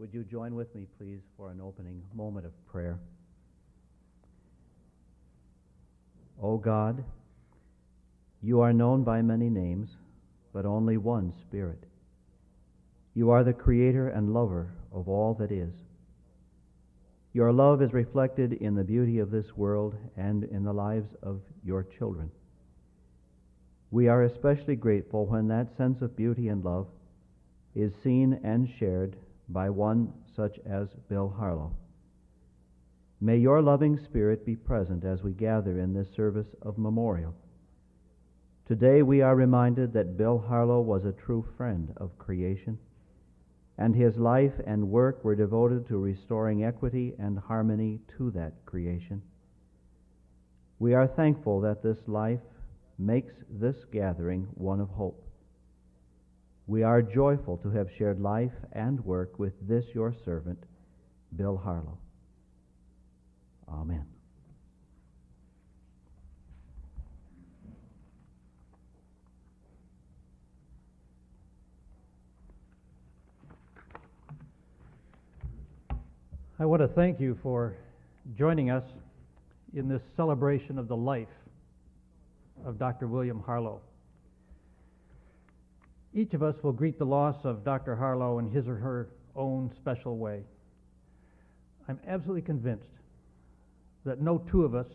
Would you join with me, please, for an opening moment of prayer? O God, you are known by many names, but only one Spirit. You are the creator and lover of all that is. Your love is reflected in the beauty of this world and in the lives of your children. We are especially grateful when that sense of beauty and love is seen and shared by one such as Bill Harlow. May your loving Spirit be present as we gather in this service of memorial. Today we are reminded that Bill Harlow was a true friend of creation, and his life and work were devoted to restoring equity and harmony to that creation. We are thankful that this life makes this gathering one of hope. We are joyful to have shared life and work with this your servant, Bill Harlow. Amen. I want to thank you for joining us in this celebration of the life of Dr. William Harlow. Each of us will greet the loss of Dr. Harlow in his or her own special way. I'm absolutely convinced that no two of us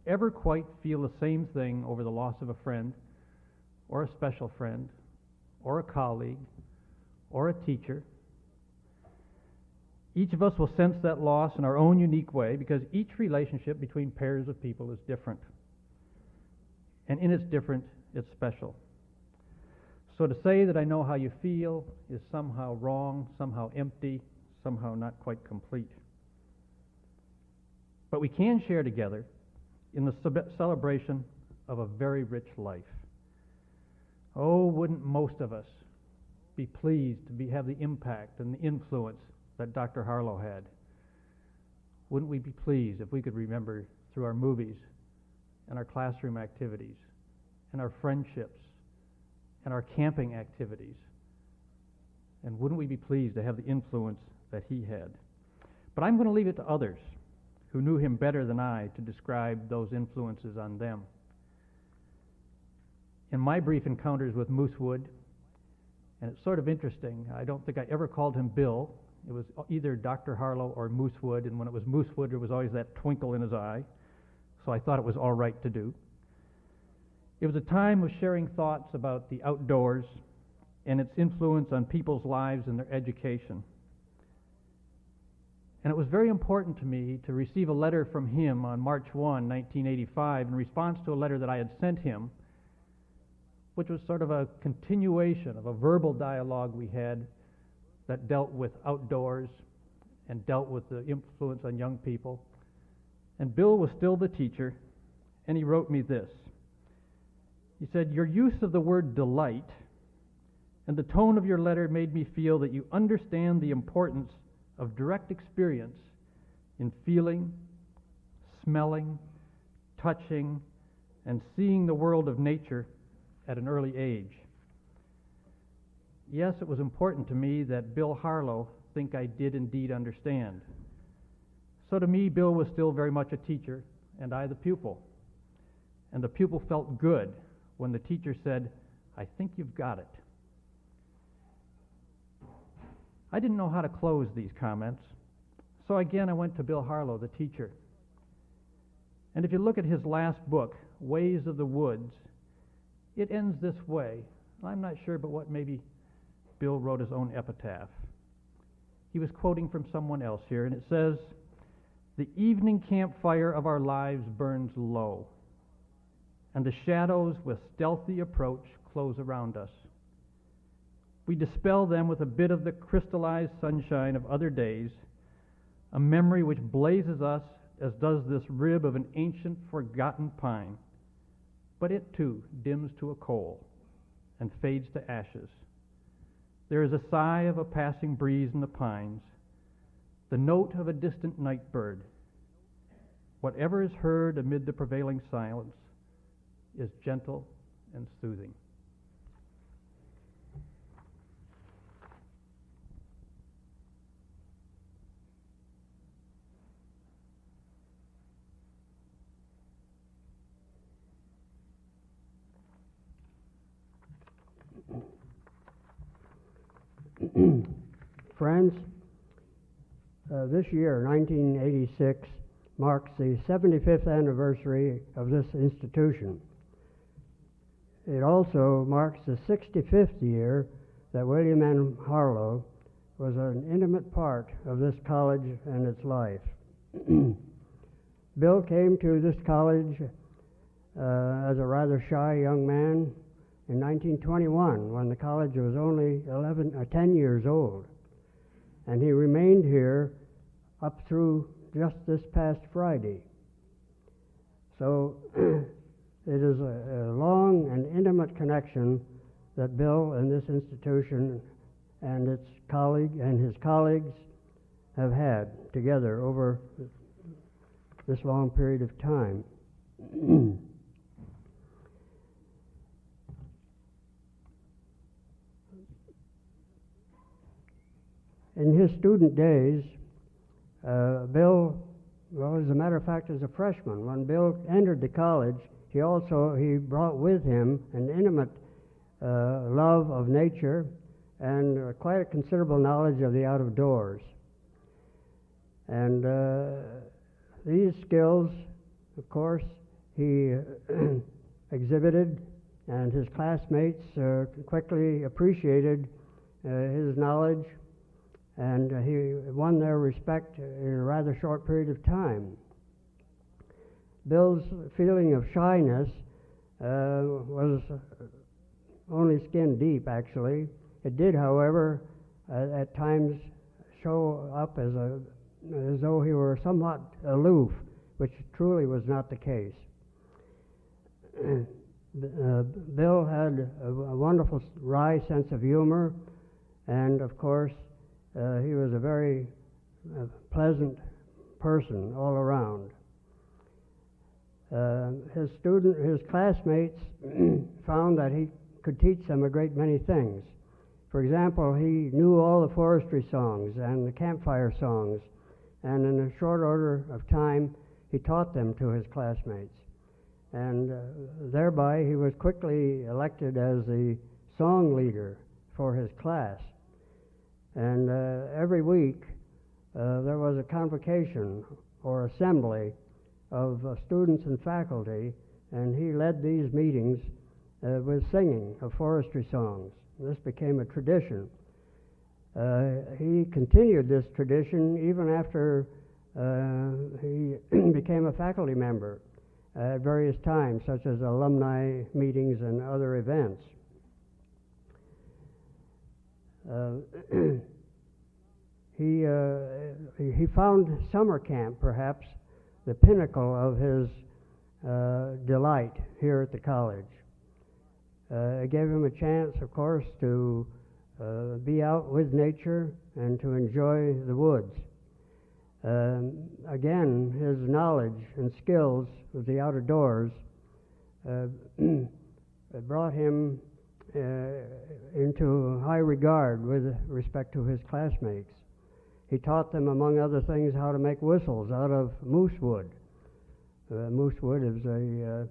ever quite feel the same thing over the loss of a friend, or a special friend, or a colleague, or a teacher. Each of us will sense that loss in our own unique way because each relationship between pairs of people is different. And in its different, it's special. So to say that I know how you feel is somehow wrong, somehow empty, somehow not quite complete. But we can share together in the celebration of a very rich life. Oh, wouldn't most of us be pleased to have the impact and the influence that Dr. Harlow had? Wouldn't we be pleased if we could remember through our movies and our classroom activities and our friendships and our camping activities? And wouldn't we be pleased to have the influence that he had? But I'm going to leave it to others who knew him better than I to describe those influences on them. In my brief encounters with Moosewood, and it's sort of interesting, I don't think I ever called him Bill. It was either Dr. Harlow or Moosewood, and when it was Moosewood, there was always that twinkle in his eye, so I thought it was all right to do. It was a time of sharing thoughts about the outdoors and its influence on people's lives and their education. And it was very important to me to receive a letter from him on March 1, 1985, in response to a letter that I had sent him, which was sort of a continuation of a verbal dialogue we had that dealt with outdoors and dealt with the influence on young people. And Bill was still the teacher, and he wrote me this. He said, "Your use of the word delight and the tone of your letter made me feel that you understand the importance of direct experience in feeling, smelling, touching, and seeing the world of nature at an early age. Yes, it was important to me that Bill Harlow think I did indeed understand. So to me, Bill was still very much a teacher, and I the pupil. And the pupil felt good when the teacher said, 'I think you've got it.'" I didn't know how to close these comments, so again I went to Bill Harlow, the teacher. And if you look at his last book, Ways of the Woods, it ends this way. I'm not sure, but what maybe Bill wrote his own epitaph. He was quoting from someone else here, and it says, "The evening campfire of our lives burns low, and the shadows with stealthy approach close around us. We dispel them with a bit of the crystallized sunshine of other days, a memory which blazes us as does this rib of an ancient forgotten pine. But it too dims to a coal and fades to ashes. There is a sigh of a passing breeze in the pines, the note of a distant night bird. Whatever is heard amid the prevailing silence is gentle and soothing." Friends, this year, 1986, marks the 75th anniversary of this institution. It also marks the 65th year that William N. Harlow was an intimate part of this college and its life. Bill came to this college as a rather shy young man in 1921, when the college was only 10 years old. And he remained here up through just this past Friday. So it is a long and intimate connection that Bill and this institution and his colleagues have had together over this long period of time. In his student days, Bill, well, as a matter of fact, as a freshman, when Bill entered the college, he brought with him an intimate love of nature and quite a considerable knowledge of the out of doors. And these skills, of course, he exhibited, and his classmates quickly appreciated his knowledge, and he won their respect in a rather short period of time. Bill's feeling of shyness was only skin deep, actually. It did, however, at times show up as though he were somewhat aloof, which truly was not the case. Bill had a wonderful wry sense of humor, and of course, he was a very pleasant person all around. His classmates found that he could teach them a great many things. For example, he knew all the forestry songs and the campfire songs, and in a short order of time, he taught them to his classmates. And thereby, he was quickly elected as the song leader for his class. And every week, there was a convocation or assembly of students and faculty, and he led these meetings with singing of forestry songs. This became a tradition. He continued this tradition even after he became a faculty member at various times, such as alumni meetings and other events. He found summer camp perhaps the pinnacle of his delight here at the college. It gave him a chance, of course, to be out with nature and to enjoy the woods. Again, his knowledge and skills with the outdoors brought him into high regard with respect to his classmates. He taught them, among other things, how to make whistles out of moose wood. Moose wood is a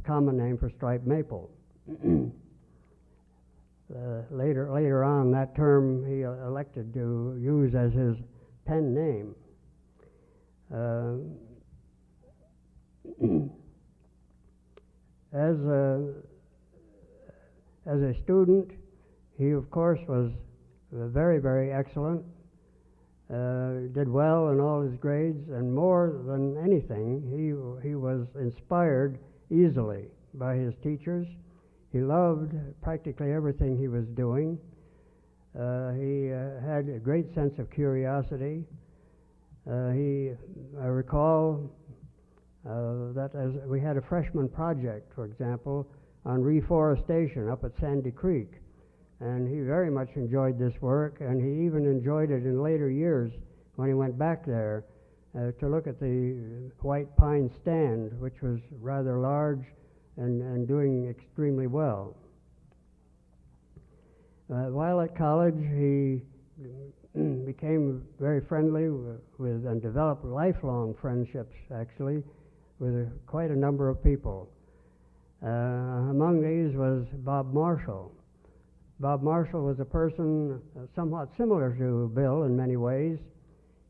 common name for striped maple. Later on, that term he elected to use as his pen name. As a student, he of course was very, very excellent, did well in all his grades, and more than anything, he was inspired easily by his teachers. He loved practically everything he was doing. He had a great sense of curiosity. I recall that as we had a freshman project, for example, on reforestation up at Sandy Creek, and he very much enjoyed this work, and he even enjoyed it in later years when he went back there to look at the white pine stand, which was rather large and doing extremely well. While at college, he became very friendly with and developed lifelong friendships, actually, with quite a number of people. Among these was Bob Marshall. Bob Marshall was a person somewhat similar to Bill in many ways.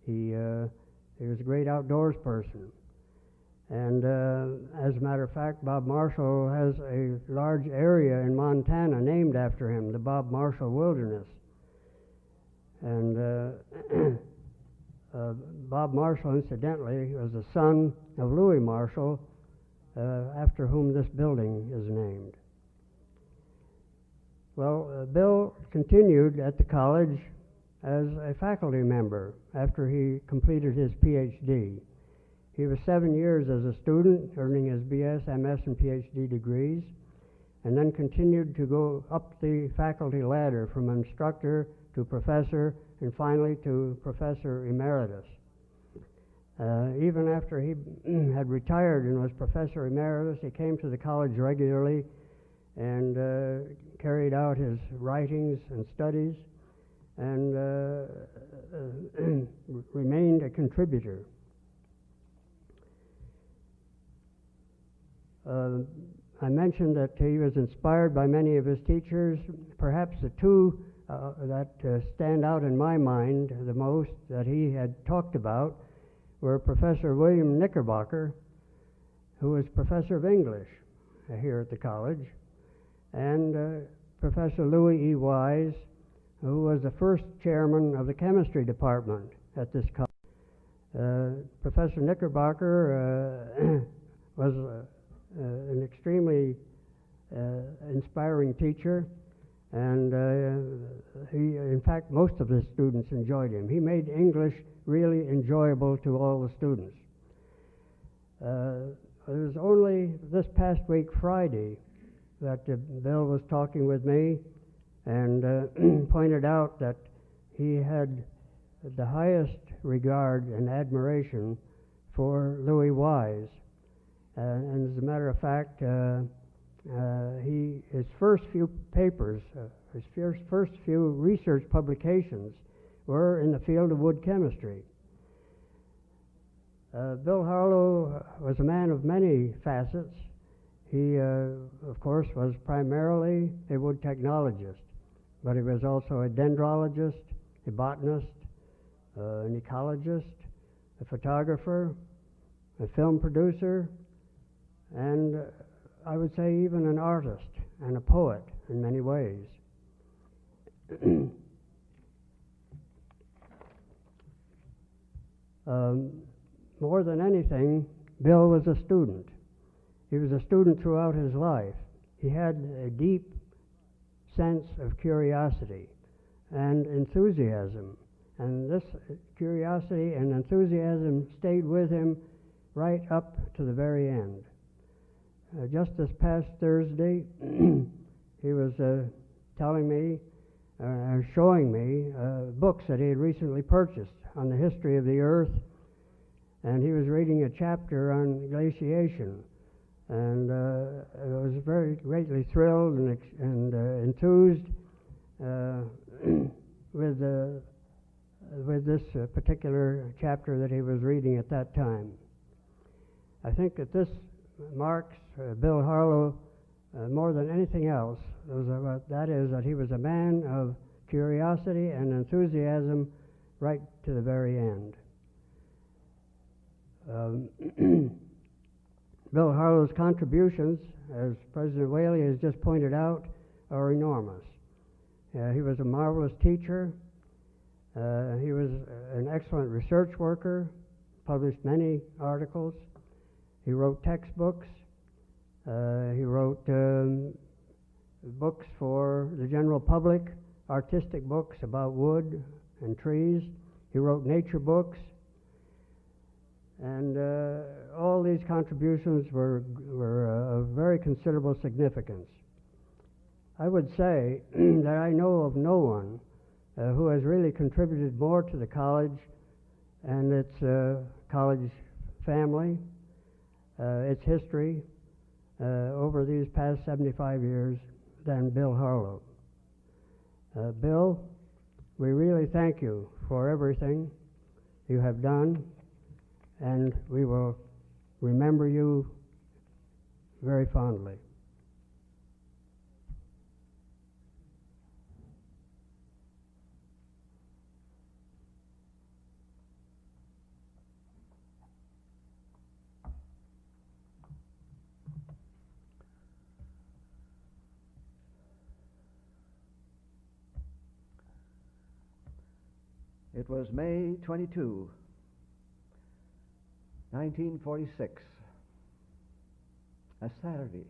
He was a great outdoors person. And as a matter of fact, Bob Marshall has a large area in Montana named after him, the Bob Marshall Wilderness. And Bob Marshall, incidentally, was the son of Louis Marshall, after whom this building is named. Well, Bill continued at the college as a faculty member after he completed his PhD. He was 7 years as a student, earning his BS, MS, and PhD degrees, and then continued to go up the faculty ladder from instructor to professor, and finally to professor emeritus. Even after he had retired and was professor emeritus, he came to the college regularly and carried out his writings and studies, and remained a contributor. I mentioned that he was inspired by many of his teachers. Perhaps the two that stand out in my mind the most that he had talked about were Professor William Knickerbocker, who was professor of English here at the college, and Professor Louis E. Wise, who was the first chairman of the chemistry department at this college. Professor Knickerbocker was an extremely inspiring teacher, and in fact, most of the students enjoyed him. He made English really enjoyable to all the students. It was only this past week, Friday, that Bill was talking with me and pointed out that he had the highest regard and admiration for Louis Wise. And as a matter of fact, his first few papers, his first few research publications were in the field of wood chemistry. Bill Harlow was a man of many facets. He, of course, was primarily a wood technologist, but he was also a dendrologist, a botanist, an ecologist, a photographer, a film producer, and I would say even an artist and a poet in many ways. More than anything, Bill was a student. He was a student throughout his life. He had a deep sense of curiosity and enthusiasm, and this curiosity and enthusiasm stayed with him right up to the very end. Just this past Thursday, he was telling me, showing me books that he had recently purchased on the history of the earth, and he was reading a chapter on glaciation, and I was very greatly thrilled and enthused with this particular chapter that he was reading at that time. I think that this marks Bill Harlow more than anything else. That is that he was a man of curiosity and enthusiasm right to the very end. Bill Harlow's contributions, as President Whaley has just pointed out, are enormous. He was a marvelous teacher. He was an excellent research worker, published many articles. He wrote textbooks. He wrote books for the general public, artistic books about wood and trees. He wrote nature books. And all these contributions were of very considerable significance. I would say that I know of no one who has really contributed more to the college and its college family, its history, over these past 75 years than Bill Harlow. Bill, we really thank you for everything you have done, and we will remember you very fondly. It was May 22, 1946, a Saturday.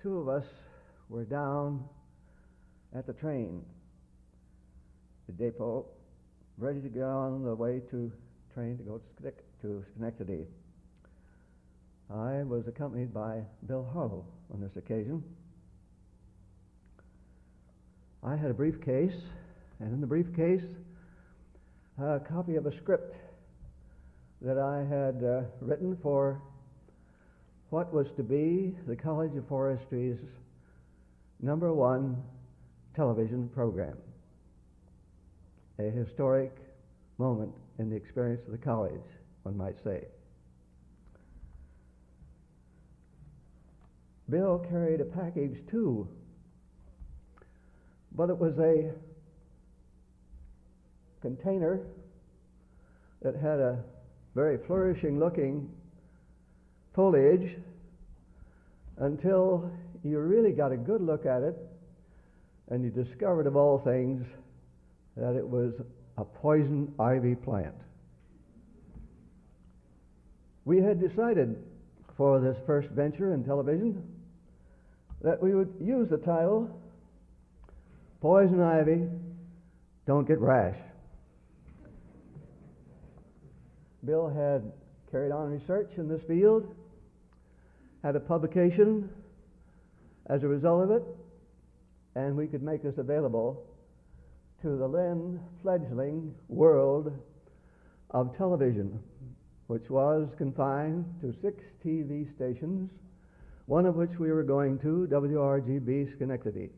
Two of us were down at the train, the depot, ready to get on the way to train to go to Schenectady. I was accompanied by Bill Harlow on this occasion. I had a briefcase, and in the briefcase, a copy of a script that I had written for what was to be the College of Forestry's #1 television program. A historic moment in the experience of the college, one might say. Bill carried a package too, but it was a container that had a very flourishing looking foliage until you really got a good look at it and you discovered, of all things, that it was a poison ivy plant. We had decided for this first venture in television that we would use the title Poison Ivy, Don't Get Rash. Bill had carried on research in this field, had a publication as a result of it, and we could make this available to the then fledgling world of television, which was confined to 6 TV stations, one of which we were going to, WRGB Schenectady.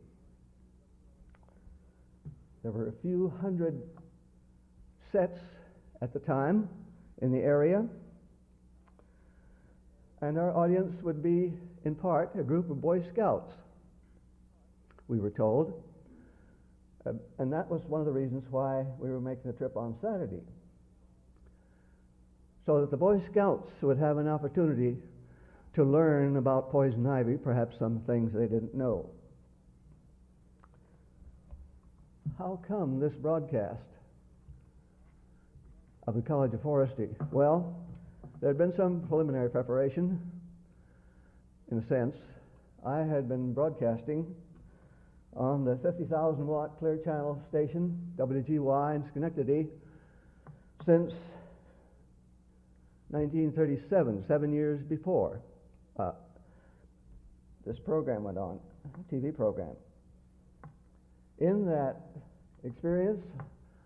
There were a few hundred sets at the time in the area, and our audience would be, in part, a group of Boy Scouts, we were told. And that was one of the reasons why we were making the trip on Saturday, so that the Boy Scouts would have an opportunity to learn about poison ivy, perhaps some things they didn't know. How come this broadcast of the College of Forestry? Well, there had been some preliminary preparation, in a sense. I had been broadcasting on the 50,000 watt clear channel station, WGY in Schenectady, since 1937, 7 years before this program went on, TV program. In that experience,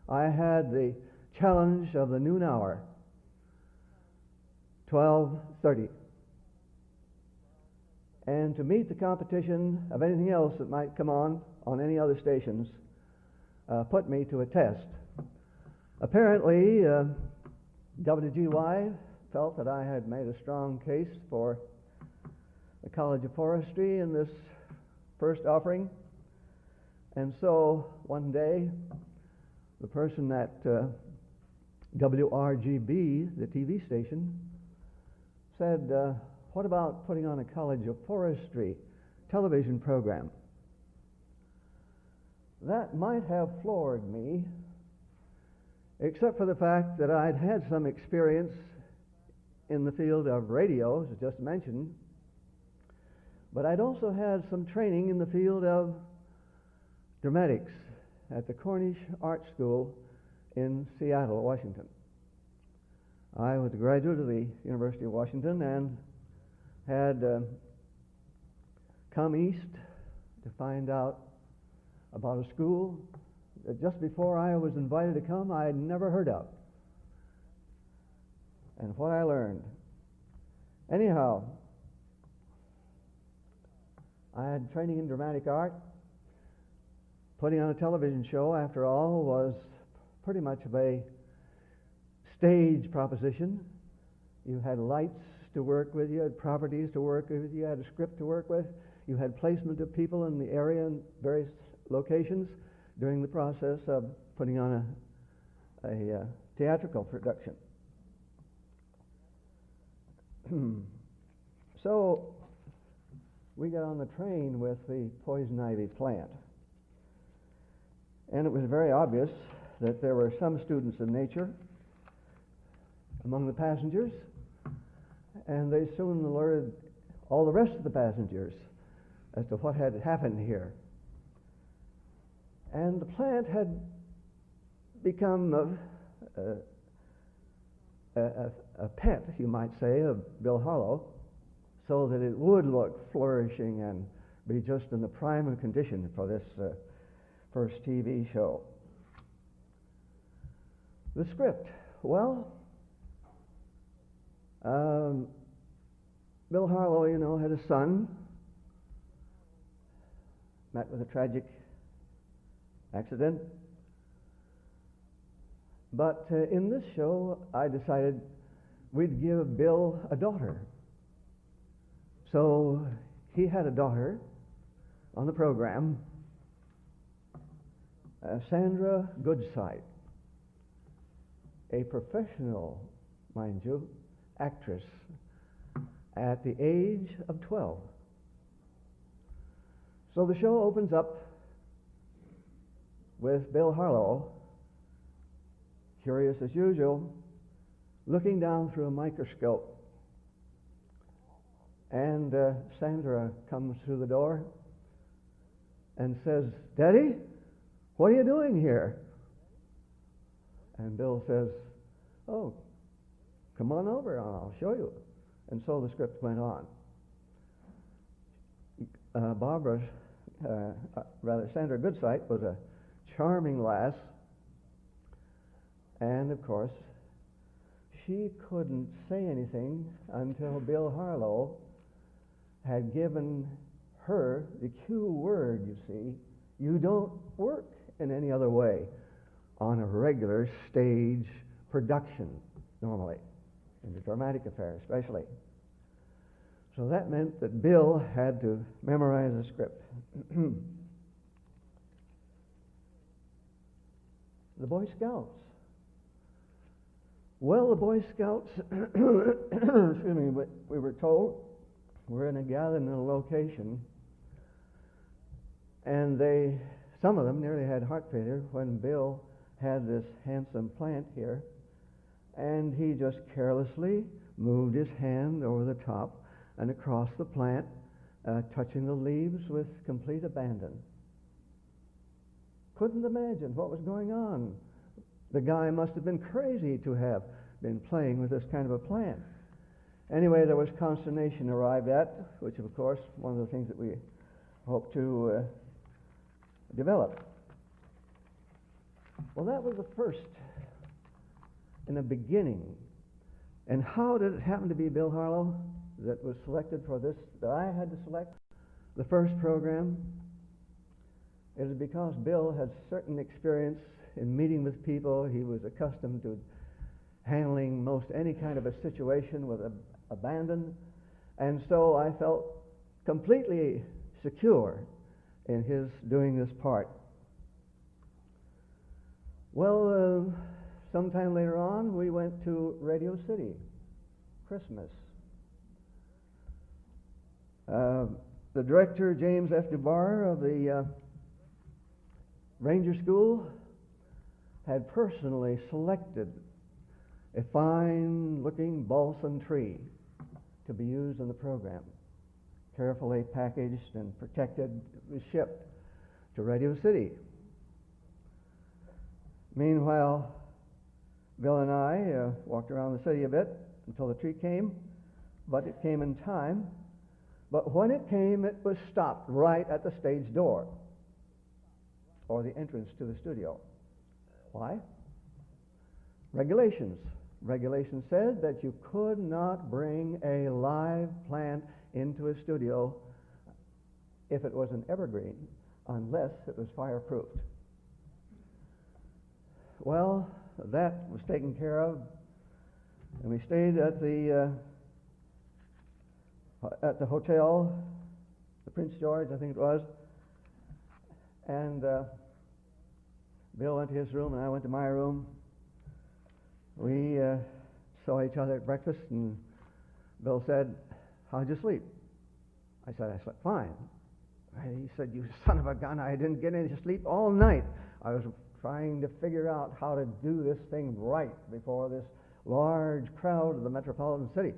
I had the challenge of the noon hour, 12:30. And to meet the competition of anything else that might come on any other stations, put me to a test. Apparently, WGY felt that I had made a strong case for the College of Forestry in this first offering. And so one day, the person at WRGB, the TV station, said, what about putting on a College of Forestry television program? That might have floored me, except for the fact that I'd had some experience in the field of radio, as I just mentioned, but I'd also had some training in the field of dramatics at the Cornish Art School in Seattle, Washington. I was a graduate of the University of Washington and had come east to find out about a school that just before I was invited to come, I had never heard of. And what I learned. Anyhow, I had training in dramatic art. Putting on a television show, after all, was pretty much of a stage proposition. You had lights to work with, you had properties to work with, you had a script to work with, you had placement of people in the area in various locations during the process of putting on a theatrical production. So we got on the train with the poison ivy plant. And it was very obvious that there were some students of nature among the passengers, and they soon alerted all the rest of the passengers as to what had happened here. And the plant had become a pet, you might say, of Bill Harlow, so that it would look flourishing and be just in the prime of condition for this first TV show. The script, well, Bill Harlow, you know, had a son, met with a tragic accident. But in this show, I decided we'd give Bill a daughter. So he had a daughter on the program, Sandra Goodsight, a professional, mind you, actress at the age of 12. So the show opens up with Bill Harlow, curious as usual, looking down through a microscope. And Sandra comes through the door and says, "Daddy, what are you doing here?" And Bill says, "Oh, come on over, I'll show you." And so the script went on. Sandra Goodsight was a charming lass, and of course, she couldn't say anything until Bill Harlow had given her the cue word, you see. You don't work in any other way on a regular stage production, normally, in the dramatic affair especially. So that meant that Bill had to memorize the script. The Boy Scouts. Well, the Boy Scouts, excuse me, we were told we're in a gathering in a location, and some of them nearly had heart failure when Bill had this handsome plant here, and he just carelessly moved his hand over the top and across the plant, touching the leaves with complete abandon. Couldn't imagine what was going on. The guy must have been crazy to have been playing with this kind of a plant. Anyway, there was consternation arrived at, which of course, one of the things that we hope to develop. Well, that was the first in the beginning. And how did it happen to be Bill Harlow that was selected for this, that I had to select the first program? It is because Bill had certain experience in meeting with people. He was accustomed to handling most any kind of a situation with abandon, and so I felt completely secure in his doing this part. Well, sometime later on, we went to Radio City, Christmas. The director, James F. DeBar of the Ranger School, had personally selected a fine-looking balsam tree to be used in the program. Carefully packaged and protected, it was shipped to Radio City. Meanwhile, Bill and I walked around the city a bit until the tree came, but it came in time. But when it came, it was stopped right at the stage door, or the entrance to the studio. Why? Regulations. Regulations said that you could not bring a live plant into a studio if it was an evergreen, unless it was fireproofed. Well, that was taken care of, and we stayed at the hotel, the Prince George, I think it was, and Bill went to his room and I went to my room. We saw each other at breakfast, and Bill said, "How'd you sleep?" I said, "I slept fine." He said, "You son of a gun, I didn't get any sleep all night. I was trying to figure out how to do this thing right before this large crowd of the metropolitan city."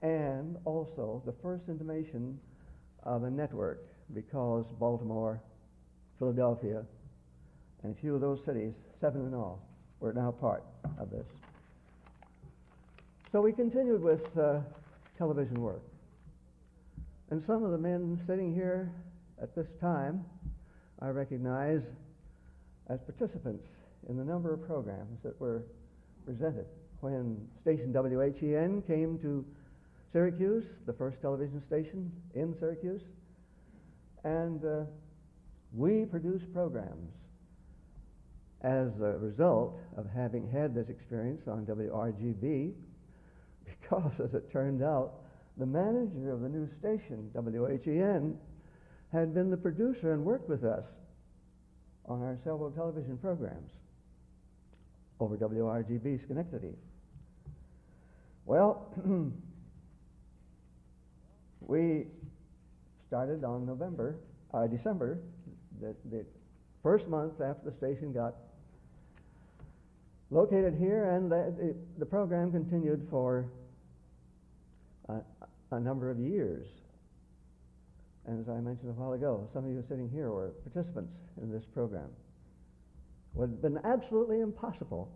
And also the first intimation of a network, because Baltimore, Philadelphia, and a few of those cities, 7 in all, were now part of this. So we continued with television work. And some of the men sitting here at this time I recognize as participants in the number of programs that were presented when station WHEN came to Syracuse, the first television station in Syracuse, and we produced programs as a result of having had this experience on WRGB, because, as it turned out, the manager of the new station, WHEN, had been the producer and worked with us on our several television programs over WRGB Schenectady. Well, we started on December, the first month after the station got located here, and the program continued for a number of years. And as I mentioned a while ago, some of you sitting here were participants in this program. It would have been absolutely impossible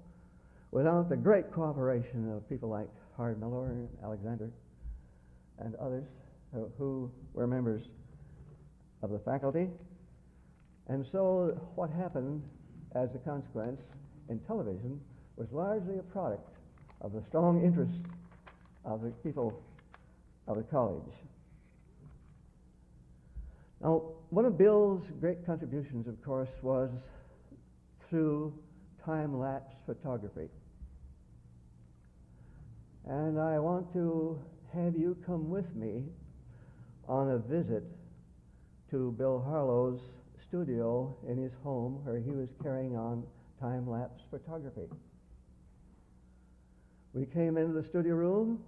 without the great cooperation of people like Howard Miller and Alexander and others who were members of the faculty. And so what happened as a consequence in television was largely a product of the strong interest of the people of the college. Now, one of Bill's great contributions, of course, was through time-lapse photography. And I want to have you come with me on a visit to Bill Harlow's studio in his home, where he was carrying on time-lapse photography. We came into the studio room,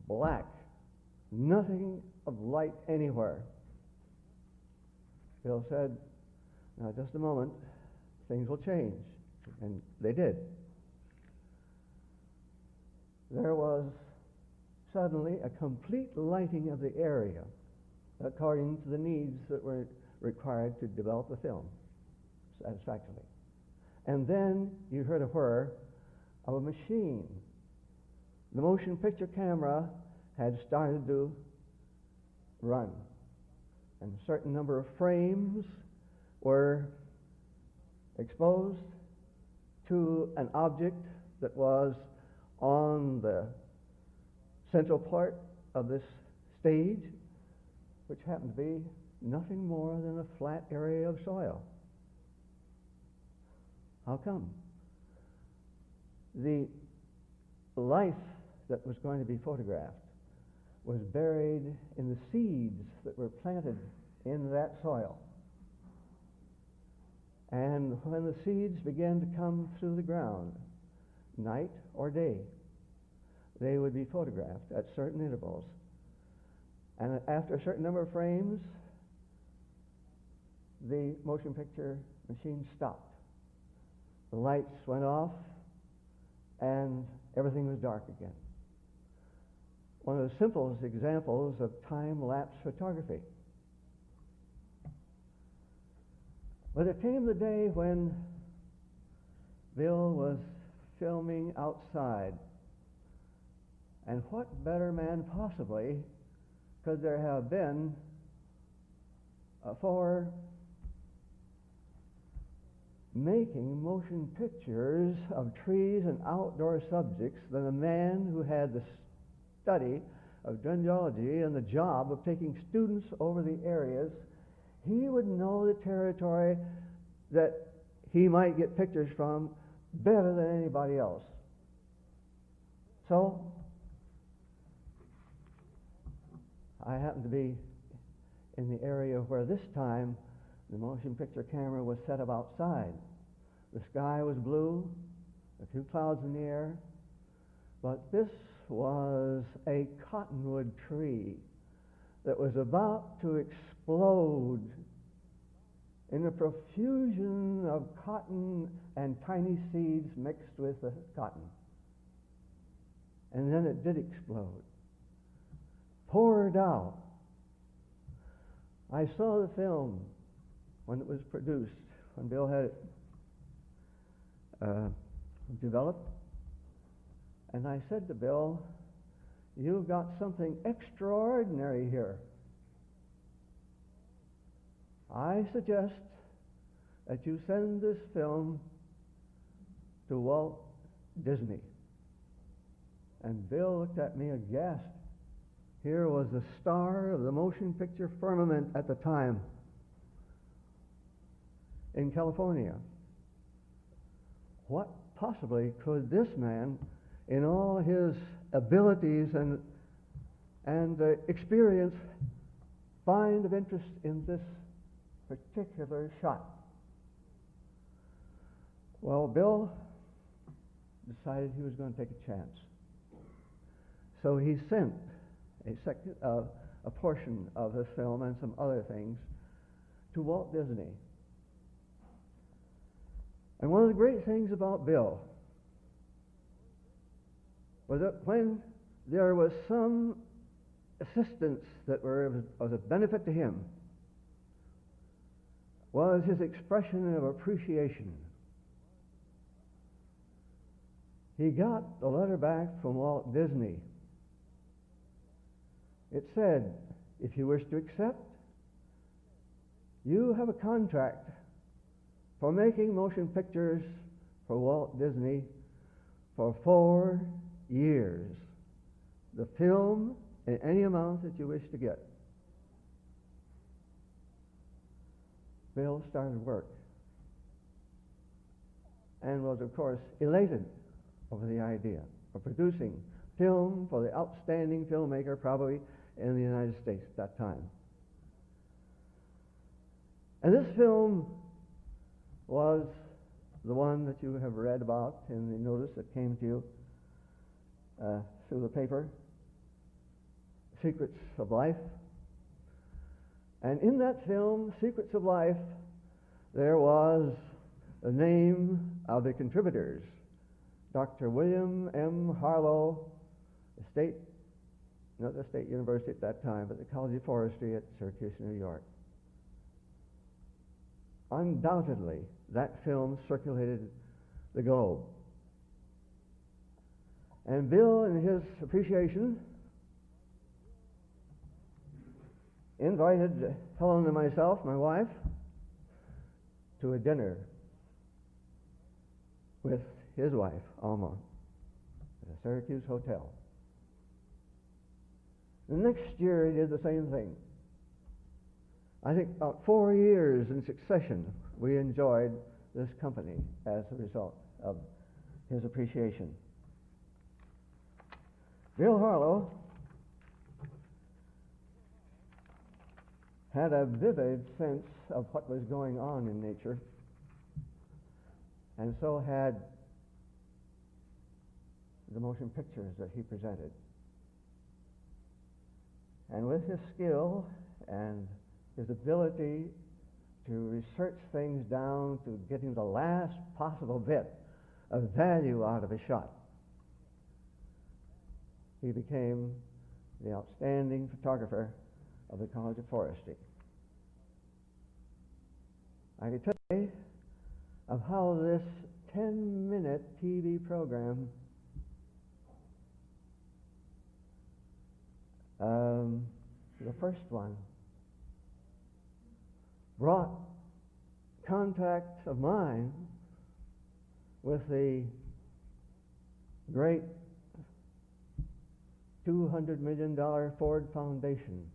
black, nothing of light anywhere. Bill said, "Now, just a moment, things will change." And they did. There was suddenly a complete lighting of the area according to the needs that were required to develop the film satisfactorily. And then you heard a whir of a machine. The motion picture camera had started to run, and a certain number of frames were exposed to an object that was on the central part of this stage, which happened to be nothing more than a flat area of soil. How come? The life that was going to be photographed was buried in the seeds that were planted in that soil. And when the seeds began to come through the ground, night or day, they would be photographed at certain intervals. And after a certain number of frames, the motion picture machine stopped. The lights went off, and everything was dark again. One of the simplest examples of time-lapse photography. But there came the day when Bill was filming outside. And what better man possibly could there have been for making motion pictures of trees and outdoor subjects than a man who had the study of dendrology and the job of taking students over the areas? He would know the territory that he might get pictures from better than anybody else. So I happened to be in the area where this time the motion picture camera was set up outside. The sky was blue, a few clouds in the air, but this was a cottonwood tree that was about to explode in a profusion of cotton and tiny seeds mixed with the cotton. And then it did explode. Poured out. I saw the film when it was produced, when Bill had it developed. And I said to Bill, "You've got something extraordinary here. I suggest that you send this film to Walt Disney." And Bill looked at me aghast. Here was the star of the motion picture firmament at the time in California. What possibly could this man, in all his abilities and experience, find of interest in this particular shot? Well, Bill decided he was going to take a chance. So he sent a portion of this film and some other things to Walt Disney. And one of the great things about Bill was that when there was some assistance that was a benefit to him, was his expression of appreciation. He got a letter back from Walt Disney. It said, "If you wish to accept, you have a contract for making motion pictures for Walt Disney for 4 years. The film in any amount that you wish to get." Bill started work and was, of course, elated over the idea of producing film for the outstanding filmmaker probably in the United States at that time. And this film was the one that you have read about in the notice that came to you through the paper, Secrets of Life. And in that film, Secrets of Life, there was the name of the contributors, Dr. William M. Harlow, not the State University at that time, but the College of Forestry at Syracuse, New York. Undoubtedly, that film circulated the globe. And Bill, in his appreciation, invited Helen and myself, my wife, to a dinner with his wife, Alma, at a Syracuse hotel. The next year he did the same thing. I think about 4 years in succession we enjoyed this company as a result of his appreciation. Bill Harlow had a vivid sense of what was going on in nature, and so had the motion pictures that he presented. And with his skill and his ability to research things down to getting the last possible bit of value out of a shot, he became the outstanding photographer of the College of Forestry. I can tell you of how this 10-minute TV program the first one brought contact of mine with the great $200 million Ford Foundation,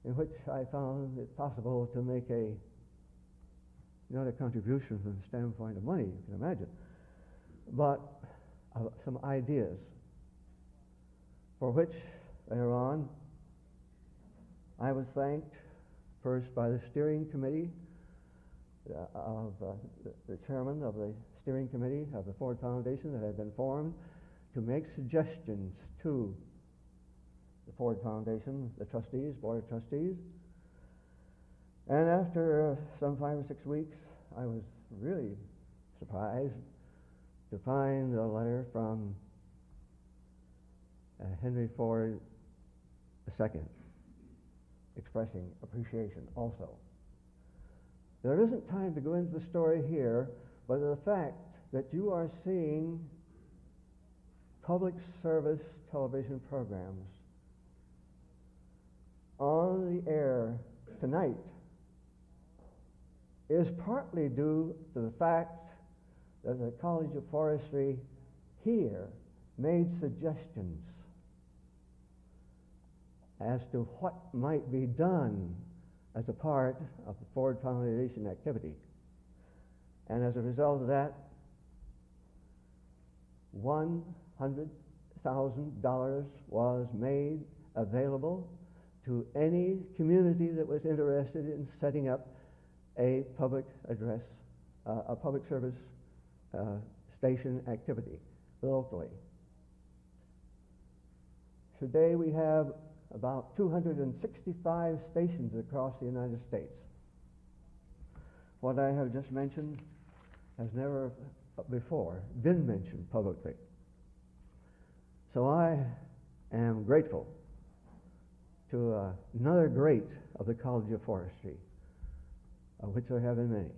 in which I found it possible to make not a contribution from the standpoint of money, you can imagine, but some ideas, for which later on I was thanked first by the steering committee of the chairman of the steering committee of the Ford Foundation that had been formed to make suggestions to the Ford Foundation, the trustees, board of trustees. And after some 5 or 6 weeks, I was really surprised to find a letter from Henry Ford II expressing appreciation also. There isn't time to go into the story here, but the fact that you are seeing public service television programs on the air tonight is partly due to the fact that the College of Forestry here made suggestions as to what might be done as a part of the Ford Foundation activity. And as a result of that, $100,000 was made available to any community that was interested in setting up a public address, a public service station activity locally. Today we have about 265 stations across the United States. What I have just mentioned has never before been mentioned publicly. So I am grateful to another great of the College of Forestry, of which there have been many.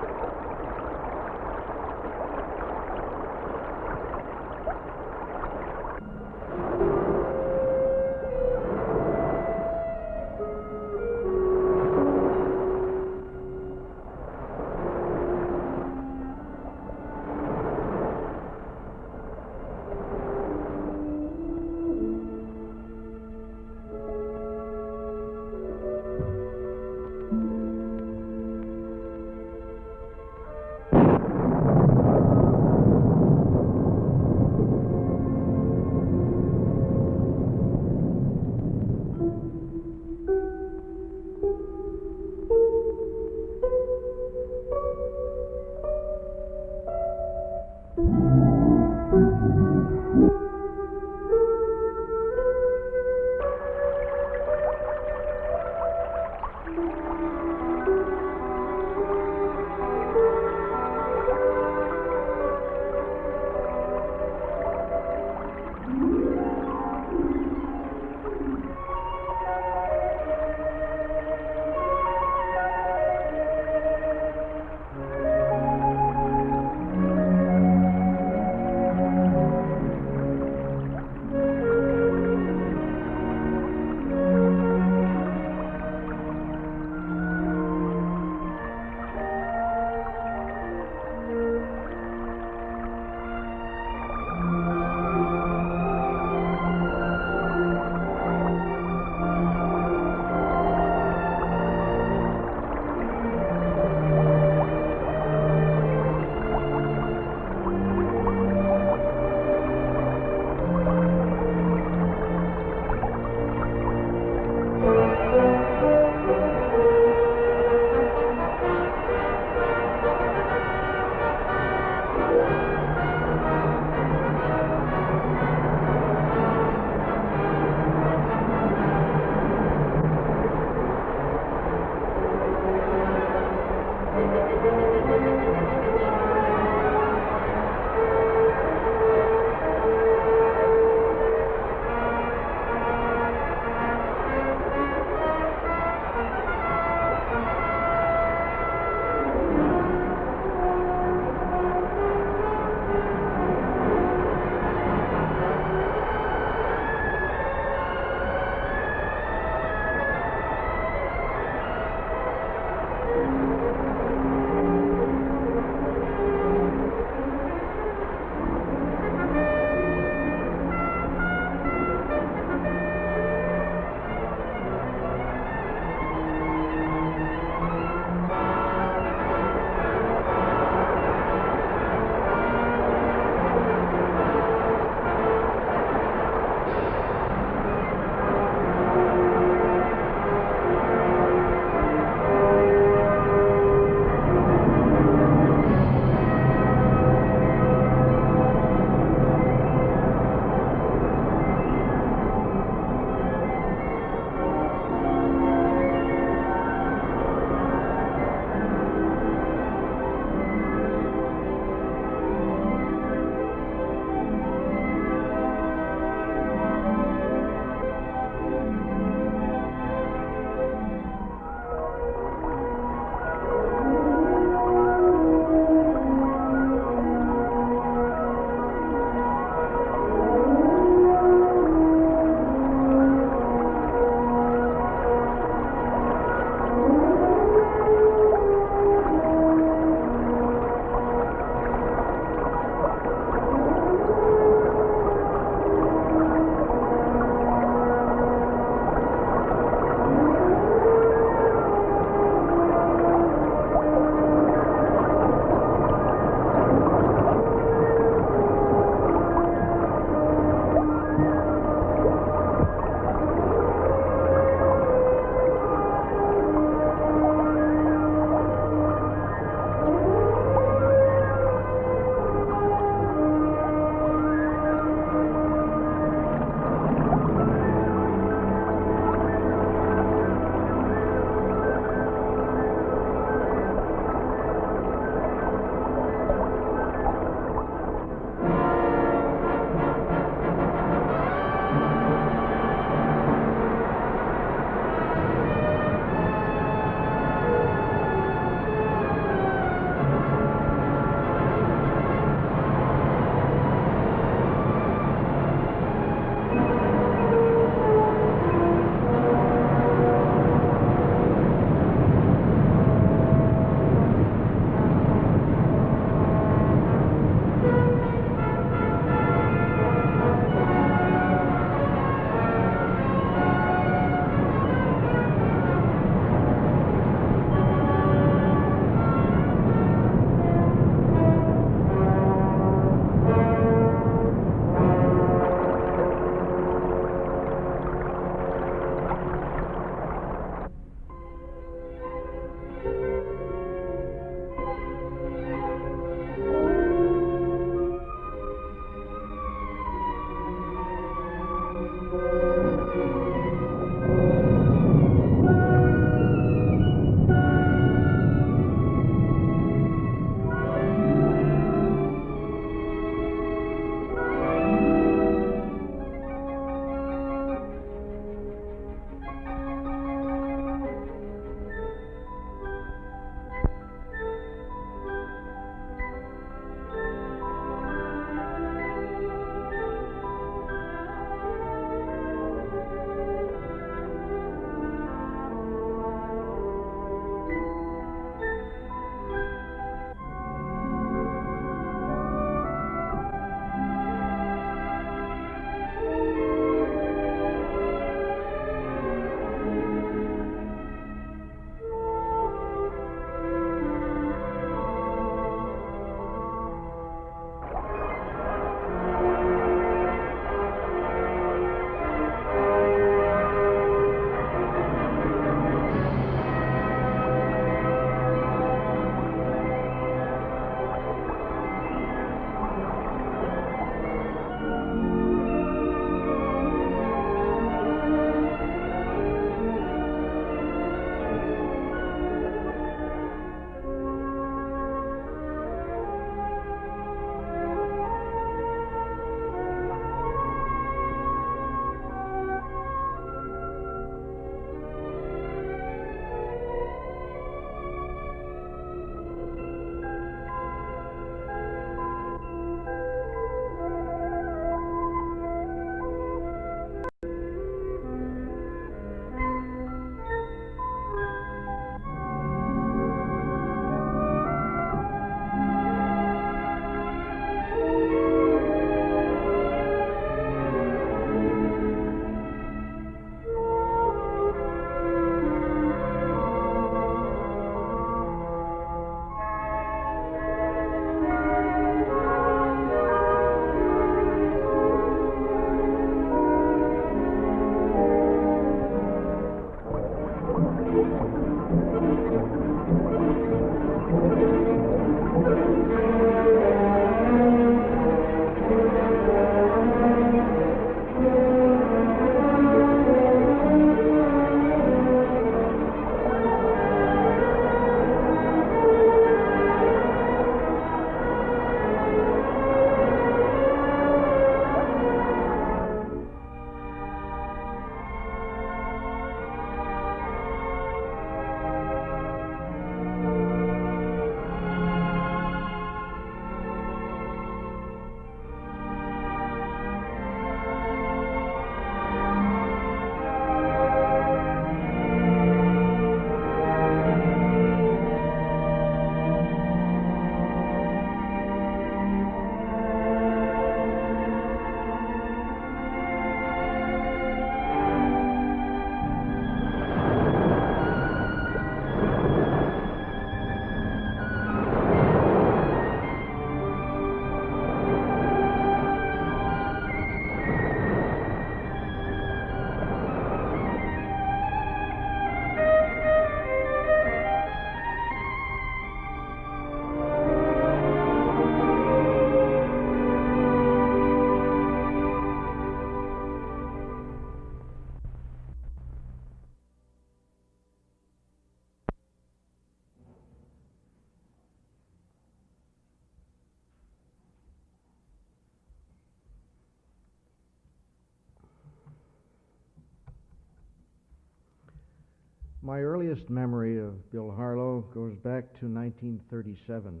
My earliest memory of Bill Harlow goes back to 1937.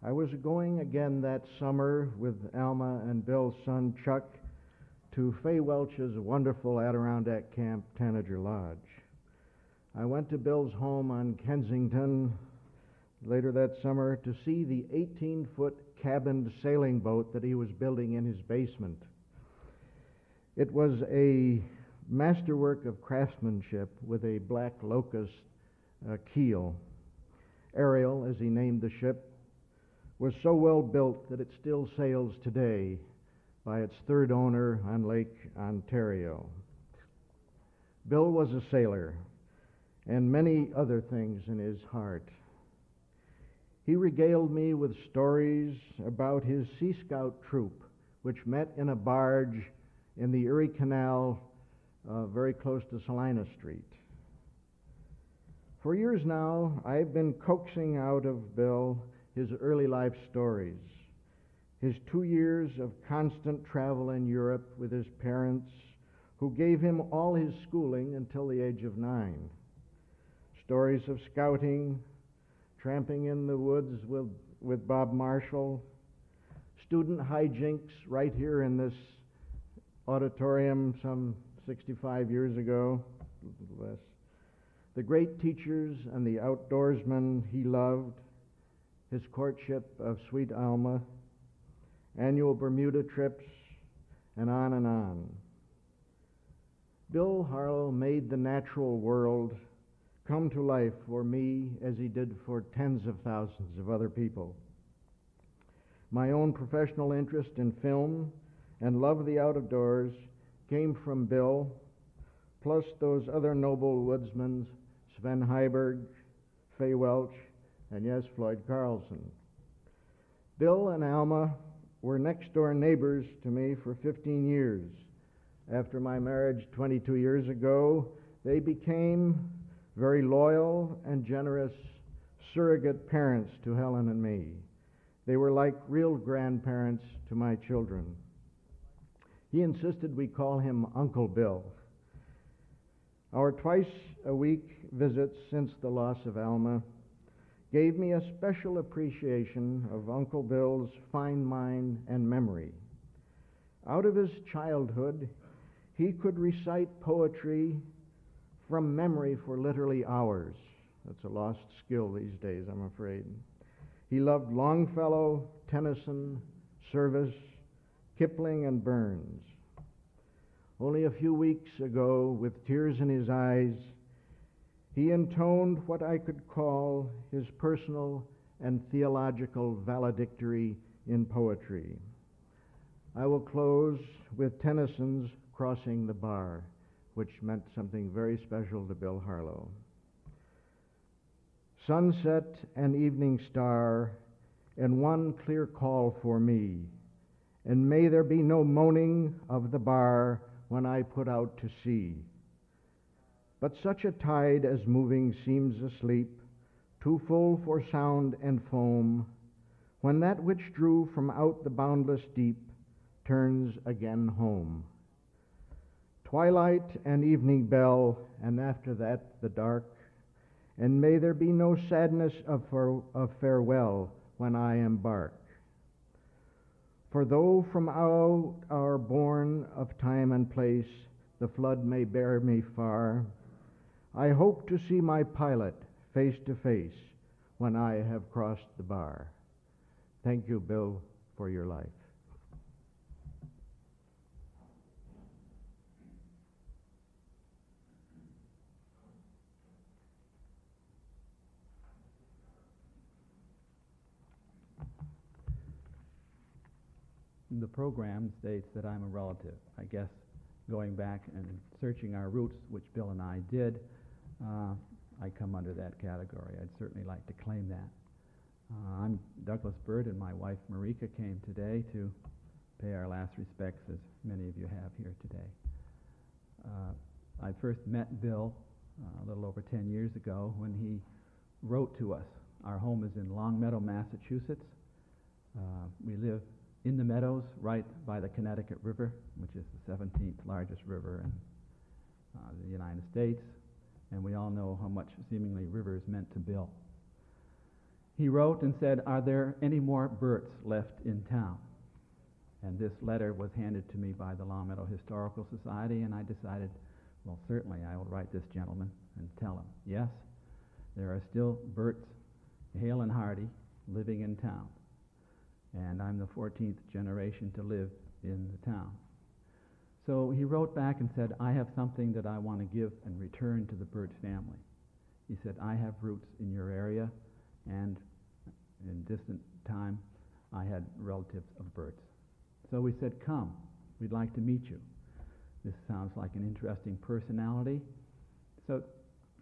I was going again that summer with Alma and Bill's son Chuck to Fay Welch's wonderful Adirondack Camp Tanager Lodge. I went to Bill's home on Kensington later that summer to see the 18-foot cabined sailing boat that he was building in his basement. It was a masterwork of craftsmanship with a black locust keel. Ariel, as he named the ship, was so well built that it still sails today by its third owner on Lake Ontario. Bill was a sailor and many other things in his heart. He regaled me with stories about his Sea Scout troop, which met in a barge in the Erie Canal very close to Salina Street. For years now, I've been coaxing out of Bill his early life stories, his 2 years of constant travel in Europe with his parents, who gave him all his schooling until the age of 9. Stories of scouting, tramping in the woods with Bob Marshall, student hijinks right here in this auditorium some 65 years ago, less. The great teachers and the outdoorsmen he loved, his courtship of sweet Alma, annual Bermuda trips, and on and on. Bill Harlow made the natural world come to life for me as he did for tens of thousands of other people. My own professional interest in film and love of the outdoors came from Bill, plus those other noble woodsmen, Sven Heiberg, Fay Welch, and yes, Floyd Carlson. Bill and Alma were next-door neighbors to me for 15 years. After my marriage 22 years ago, they became very loyal and generous surrogate parents to Helen and me. They were like real grandparents to my children. He insisted we call him Uncle Bill. Our twice-a-week visits since the loss of Alma gave me a special appreciation of Uncle Bill's fine mind and memory. Out of his childhood, he could recite poetry from memory for literally hours. That's a lost skill these days, I'm afraid. He loved Longfellow, Tennyson, Service, Kipling, and Burns. Only a few weeks ago, with tears in his eyes, he intoned what I could call his personal and theological valedictory in poetry. I will close with Tennyson's Crossing the Bar, which meant something very special to Bill Harlow. sunset and evening star, and one clear call for me. And may there be no moaning of the bar when I put out to sea. But such a tide as moving seems asleep, too full for sound and foam, when that which drew from out the boundless deep turns again home. Twilight and evening bell, and after that the dark, and may there be no sadness of farewell when I embark. For though from out our bourne of time and place the flood may bear me far, I hope to see my pilot face to face when I have crossed the bar. Thank you, Bill, for your life. The program states that I'm a relative. I guess going back and searching our roots, which Bill and I did, I come under that category. I'd certainly like to claim that. I'm Douglas Bird, and my wife Marika came today to pay our last respects, as many of you have here today. I first met Bill a little over 10 years ago when he wrote to us. Our home is in Longmeadow, Massachusetts. We live in the meadows right by the Connecticut River, which is the 17th largest river in the United States, and we all know how much seemingly rivers meant to Bill. He wrote and said, "Are there any more Berts left in town?" And this letter was handed to me by the Longmeadow Historical Society, and I decided, well, certainly I will write this gentleman and tell him, yes, there are still Berts, hale and hearty, living in town. And I'm the 14th generation to live in the town. So he wrote back and said, I have something that I want to give and return to the Bird family. He said, I have roots in your area, and in distant time, I had relatives of Birds. So we said, come, we'd like to meet you. This sounds like an interesting personality. So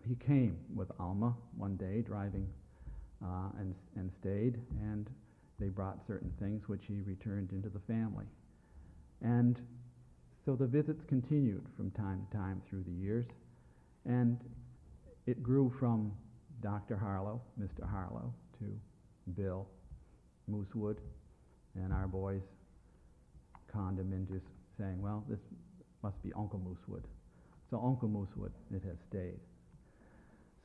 he came with Alma one day, driving and stayed, and they brought certain things which he returned into the family. And so the visits continued from time to time through the years, and it grew from Dr. Harlow, Mr. Harlow, to Bill Moosewood, and our boys conned him into saying, well, this must be Uncle Moosewood. So Uncle Moosewood, it has stayed.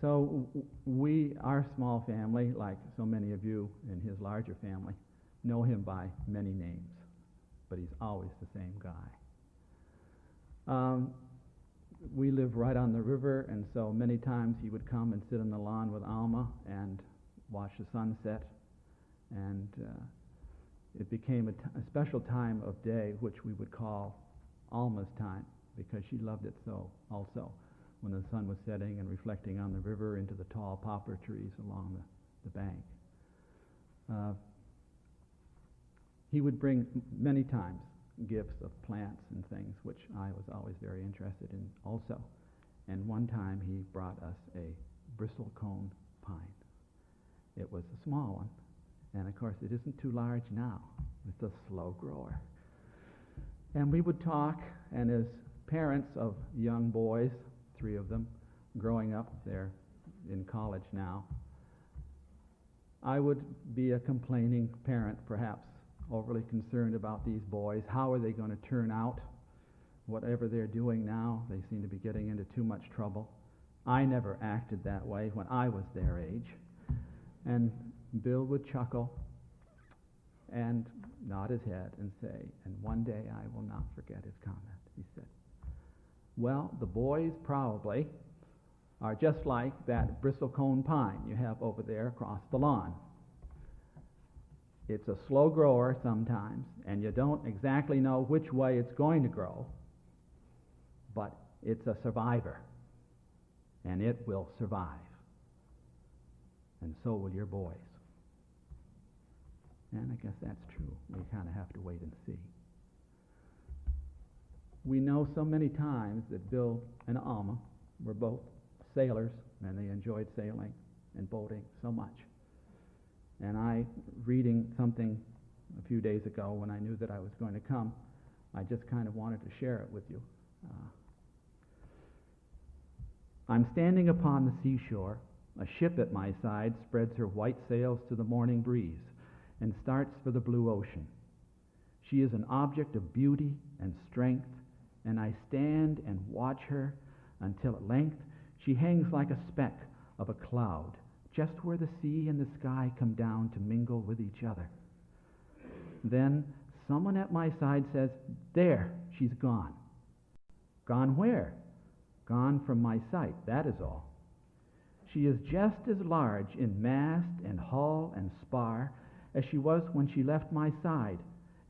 So we, our small family, like so many of you in his larger family, know him by many names, but he's always the same guy. We live right on the river, and so many times he would come and sit on the lawn with Alma and watch the sunset, and it became a special time of day which we would call Alma's time, because she loved it so also, when the sun was setting and reflecting on the river into the tall poplar trees along the bank. He would bring many times gifts of plants and things, which I was always very interested in also. And one time he brought us a bristlecone pine. It was a small one, and of course it isn't too large now. It's a slow grower. And we would talk, and as parents of young boys, 3 of them, growing up, they're in college now, I would be a complaining parent, perhaps overly concerned about these boys. How are they going to turn out? Whatever they're doing now, they seem to be getting into too much trouble. I never acted that way when I was their age. And Bill would chuckle and nod his head and say, and one day I will not forget his comment. He said, well, the boys probably are just like that bristlecone pine you have over there across the lawn. It's a slow grower sometimes, and you don't exactly know which way it's going to grow, but it's a survivor, and it will survive. And so will your boys. And I guess that's true. We kind of have to wait and see. We know so many times that Bill and Alma were both sailors, and they enjoyed sailing. and boating so much. And I, reading something a few days ago when I knew that I was going to come, I just kind of wanted to share it with you. I'm standing upon the seashore. A ship at my side spreads her white sails to the morning breeze and starts for the blue ocean. She is an object of beauty and strength, and I stand and watch her until at length she hangs like a speck of a cloud just where the sea and the sky come down to mingle with each other. Then someone at my side says, "There, she's gone." Gone where? Gone from my sight, that is all. She is just as large in mast and hull and spar as she was when she left my side,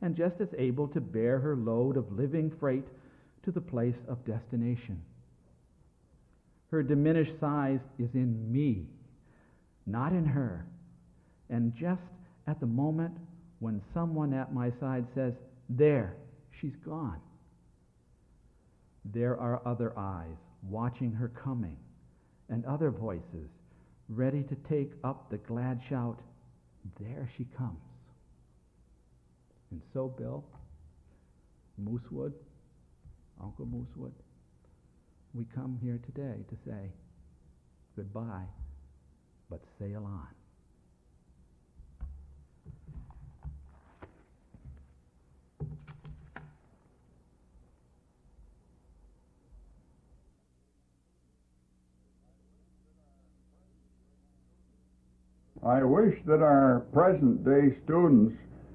and just as able to bear her load of living freight to the place of destination. Her diminished size is in me, not in her. And just at the moment when someone at my side says, "There, she's gone," there are other eyes watching her coming, and other voices ready to take up the glad shout, "There she comes." And so, Bill, Moosewood, Uncle Moosewood, we come here today to say goodbye, but sail on. I wish that our present-day students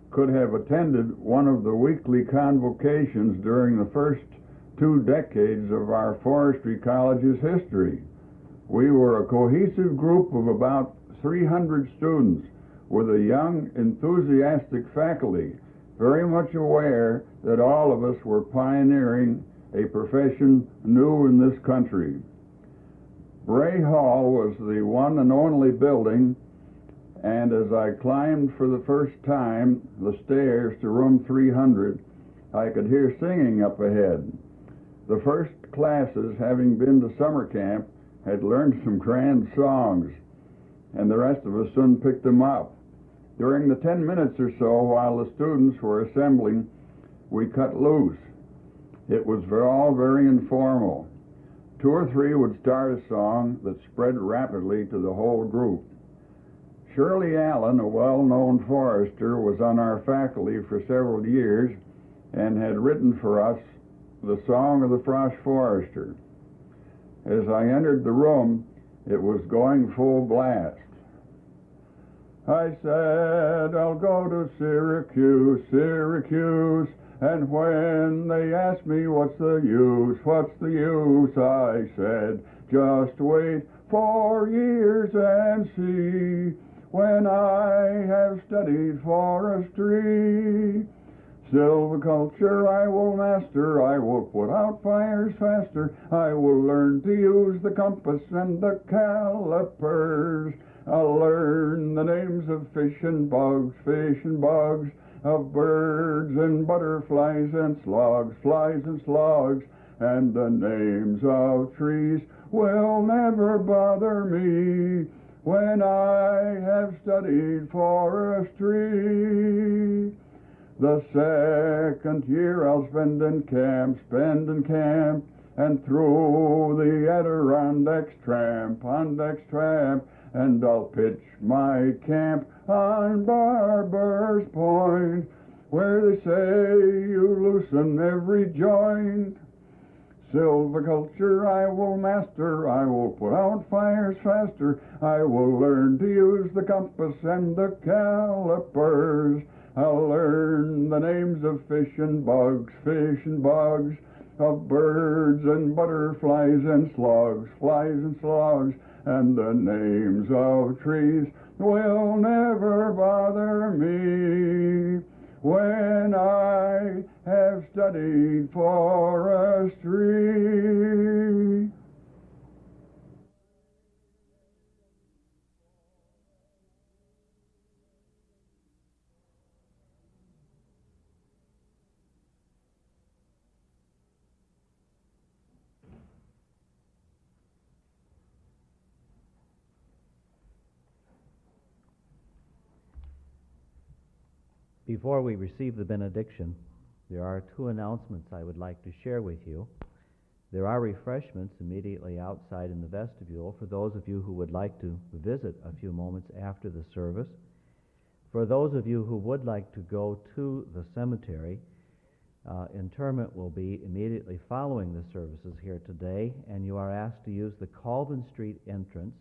could have attended one of the weekly convocations during the first 2 decades of our Forestry College's history. We were a cohesive group of about 300 students with a young, enthusiastic faculty, very much aware that all of us were pioneering a profession new in this country. Bray Hall was the one and only building, and as I climbed for the first time the stairs to room 300, I could hear singing up ahead. The first classes, having been to summer camp, had learned some grand songs, and the rest of us soon picked them up. During the 10 minutes or so while the students were assembling, we cut loose. It was all very informal. 2 or 3 would start a song that spread rapidly to the whole group. Shirley Allen, a well-known forester, was on our faculty for several years and had written for us the Song of the Frost Forester. As I entered the room, it was going full blast. I said, "I'll go to Syracuse, Syracuse, and when they asked me what's the use, I said, just wait 4 years and see. When I have studied forestry, silviculture I will master, I will put out fires faster, I will learn to use the compass and the calipers, I'll learn the names of fish and bugs, of birds and butterflies and slugs, flies and slugs, and the names of trees will never bother me. When I have studied forestry, the second year I'll spend in camp, and through the Adirondacks tramp, and I'll pitch my camp on Barber's Point, where they say you loosen every joint. Silviculture I will master, I will put out fires faster, I will learn to use the compass and the calipers, I'll learn the names of fish and bugs, of birds and butterflies and slugs, flies and slugs, and the names of trees will never bother me. When I have studied forestry. Before we receive the benediction, there are two announcements I would like to share with you. There are refreshments immediately outside in the vestibule for those of you who would like to visit a few moments after the service. For those of you who would like to go to the cemetery, interment will be immediately following the services here today, and you are asked to use the Colvin Street entrance.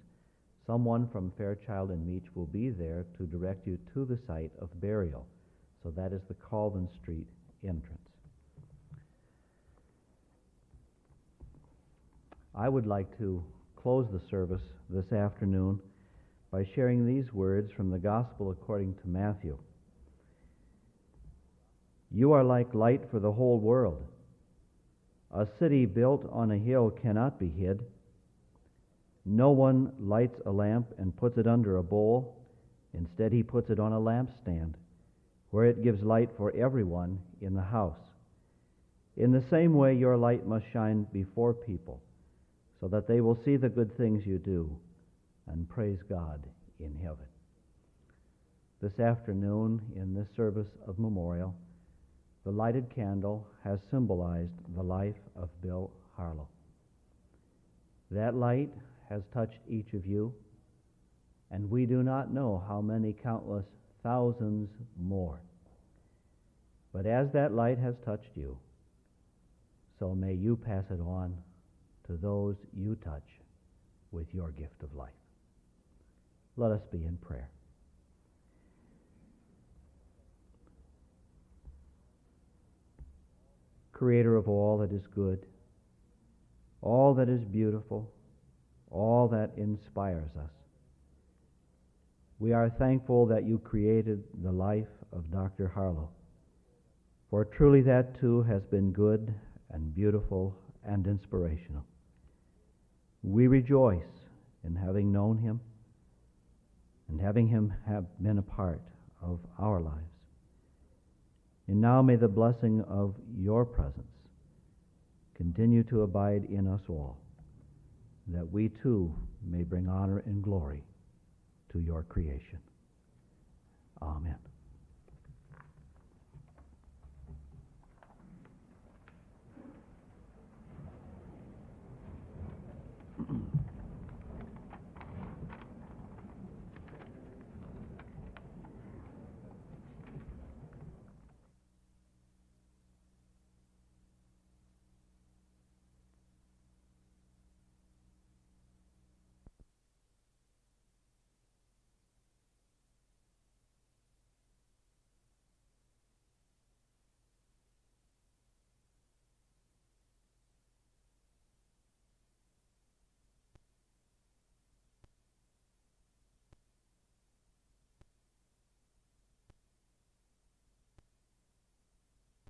Someone from Fairchild and Meach will be there to direct you to the site of burial. So that is the Colvin Street entrance. I would like to close the service this afternoon by sharing these words from the Gospel according to Matthew. You are like light for the whole world. A city built on a hill cannot be hid. No one lights a lamp and puts it under a bowl. Instead, he puts it on a lampstand, where it gives light for everyone in the house. In the same way, your light must shine before people, so that they will see the good things you do and praise God in heaven. This afternoon, in this service of memorial, the lighted candle has symbolized the life of Bill Harlow. That light has touched each of you, and we do not know how many countless thousands more. But as that light has touched you, so may you pass it on to those you touch with your gift of life. Let us be in prayer. Creator of all that is good, all that is beautiful, all that inspires us, we are thankful that you created the life of Dr. Harlow, for truly that too has been good and beautiful and inspirational. We rejoice in having known him and having him have been a part of our lives. And now may the blessing of your presence continue to abide in us all, that we too may bring honor and glory to your creation. Amen.